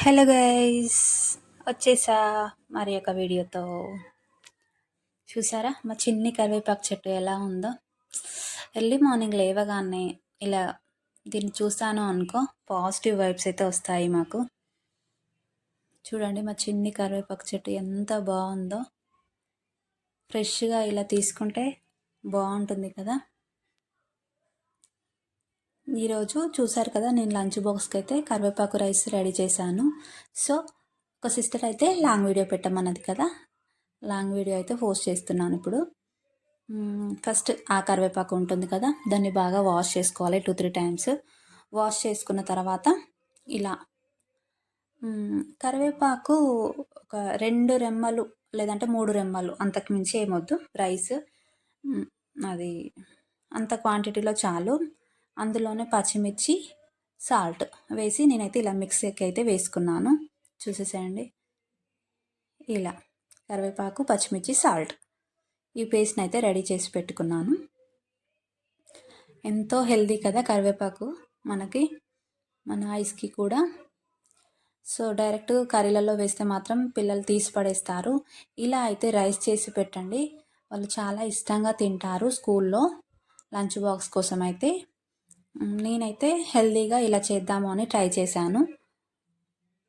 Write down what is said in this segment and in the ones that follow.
Hello guys, వచ్చేసా మరి ఒక వీడియోతో. చూసారా మా చిన్ని కరివేపాకు చెట్టు ఎలా ఉందో? ఎర్లీ మార్నింగ్ లేవగానే ఇలా దీన్ని చూస్తాను అనుకో, పాజిటివ్ వైబ్స్ అయితే వస్తాయి మాకు. చూడండి మా చిన్ని కరివేపాకు చెట్టు ఎంత బాగుందో. ఫ్రెష్గా ఇలా తీసుకుంటే బాగుంటుంది కదా. ఈరోజు చూసారు కదా, నేను లంచ్ బాక్స్కి అయితే కరివేపాకు రైస్ రెడీ చేశాను. సో ఒక సిస్టర్ అయితే లాంగ్ వీడియో పెట్టమన్నది కదా, లాంగ్ వీడియో అయితే పోస్ట్ చేస్తున్నాను ఇప్పుడు. ఫస్ట్ ఆ కరివేపాకు ఉంటుంది కదా, దాన్ని బాగా వాష్ చేసుకోవాలి 2-3 టైమ్స్. వాష్ చేసుకున్న తర్వాత ఇలా కరివేపాకు ఒక 2 రెమ్మలు లేదంటే 3 రెమ్మలు, అంతకు మించి ఏమొద్దు. రైస్ అది అంత క్వాంటిటీలో చాలు. అందులోనే పచ్చిమిర్చి, సాల్ట్ వేసి నేనైతే ఇలా మిక్సీకి అయితే వేసుకున్నాను. చూసేసేయండి, ఇలా కరివేపాకు, పచ్చిమిర్చి, సాల్ట్ ఈ పేస్ట్ని అయితే రెడీ చేసి పెట్టుకున్నాను. ఎంతో హెల్దీ కదా కరివేపాకు మనకి, మన ఐస్కి కూడా. సో డైరెక్ట్ కర్రీలలో వేస్తే మాత్రం పిల్లలు తీసి పడేస్తారు. ఇలా అయితే రైస్ చేసి పెట్టండి, వాళ్ళు చాలా ఇష్టంగా తింటారు స్కూల్లో లంచ్ బాక్స్ కోసం అయితే. నేనైతే హెల్దీగా ఇలా చేద్దాము అని ట్రై చేశాను.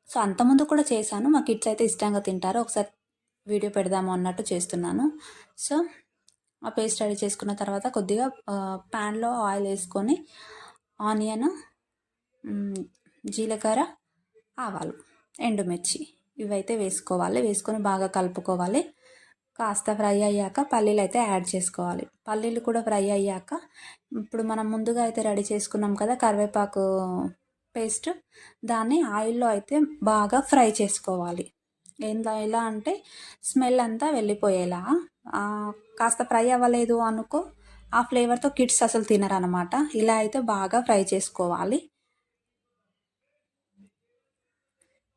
సో అంతకుముందు కూడా చేశాను, మా కిడ్స్ అయితే ఇష్టంగా తింటారు. ఒకసారి వీడియో పెడదాము అన్నట్టు చేస్తున్నాను. సో ఆ పేస్ట్ రెడీ చేసుకున్న తర్వాత కొద్దిగా ప్యాన్లో ఆయిల్ వేసుకొని ఆనియన్, జీలకర్ర, ఆవాలు, ఎండుమిర్చి ఇవైతే వేసుకోవాలి. వేసుకొని బాగా కలుపుకోవాలి. కాస్త ఫ్రై అయ్యాక పల్లీలు అయితే యాడ్ చేసుకోవాలి. పల్లీలు కూడా ఫ్రై అయ్యాక ఇప్పుడు మనం ముందుగా అయితే రెడీ చేసుకున్నాం కదా కరివేపాకు పేస్ట్, దాన్ని ఆయిల్లో అయితే బాగా ఫ్రై చేసుకోవాలి. ఎలా అంటే స్మెల్ అంతా వెళ్ళిపోయేలా. కాస్త ఫ్రై అవ్వలేదు అనుకో, ఆ ఫ్లేవర్తో కిడ్స్ అసలు తినరనమాట. ఇలా అయితే బాగా ఫ్రై చేసుకోవాలి.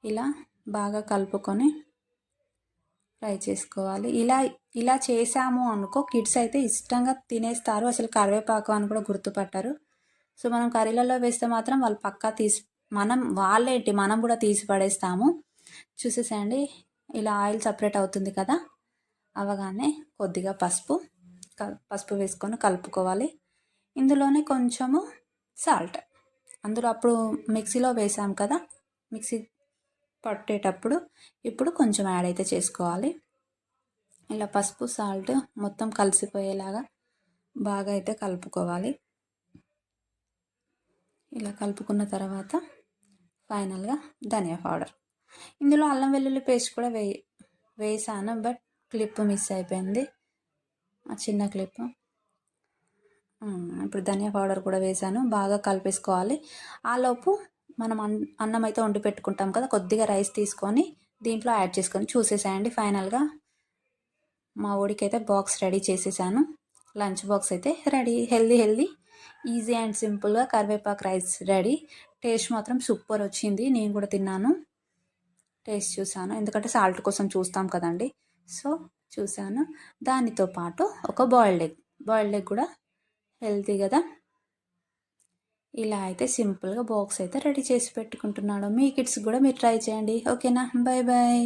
ఇలా బాగా కలుపుకొని ఫ్రై చేసుకోవాలి. ఇలా చేసాము అనుకో, కిడ్స్ అయితే ఇష్టంగా తినేస్తారు, అసలు కరివేపాకు అని కూడా గుర్తుపట్టరు. సో మనం కర్రీలలో వేస్తే మాత్రం వాళ్ళు పక్కా వాళ్ళేంటి మనం కూడా తీసి పడేస్తాము. చూసేసేయండి, ఇలా ఆయిల్ సపరేట్ అవుతుంది కదా, అవగానే కొద్దిగా పసుపు వేసుకొని కలుపుకోవాలి. ఇందులోనే కొంచెము సాల్ట్, అందులో అప్పుడు మిక్సీలో వేసాం కదా, మిక్సీ పట్టేటప్పుడు ఇప్పుడు కొంచెం యాడ్ అయితే చేసుకోవాలి. ఇలా పసుపు, సాల్ట్ మొత్తం కలిసిపోయేలాగా బాగా అయితే కలుపుకోవాలి. ఇలా కలుపుకున్న తర్వాత ఫైనల్గా ధనియా పౌడర్, ఇందులో అల్లం వెల్లుల్లి పేస్ట్ కూడా వేసాను, బట్ క్లిప్ మిస్ అయిపోయింది, ఆ చిన్న క్లిప్. ఇప్పుడు ధనియా పౌడర్ కూడా వేసాను, బాగా కలిపేసుకోవాలి. ఆలోపు మనం అన్నం అయితే వండి పెట్టుకుంటాం కదా, కొద్దిగా రైస్ తీసుకొని దీంట్లో యాడ్ చేసుకొని చూసేసేయండి. ఫైనల్గా మా ఊడికి అయితే బాక్స్ రెడీ చేసేసాను. లంచ్ బాక్స్ అయితే రెడీ. హెల్దీ ఈజీ అండ్ సింపుల్గా కరివేపాకు రైస్ రెడీ. టేస్ట్ మాత్రం సూపర్ వచ్చింది. నేను కూడా తిన్నాను, టేస్ట్ చూసాను, ఎందుకంటే సాల్ట్ కోసం చూస్తాం కదండి. సో చూసాను. దానితో పాటు ఒక బాయిల్డ్ ఎగ్ కూడా హెల్తీ కదా. ఇలా అయితే సింపుల్గా బాక్స్ అయితే రెడీ చేసి పెట్టుకుంటున్నాను. మీ కిడ్స్ కూడా మీరు ట్రై చేయండి. ఓకేనా, బాయ్ బాయ్.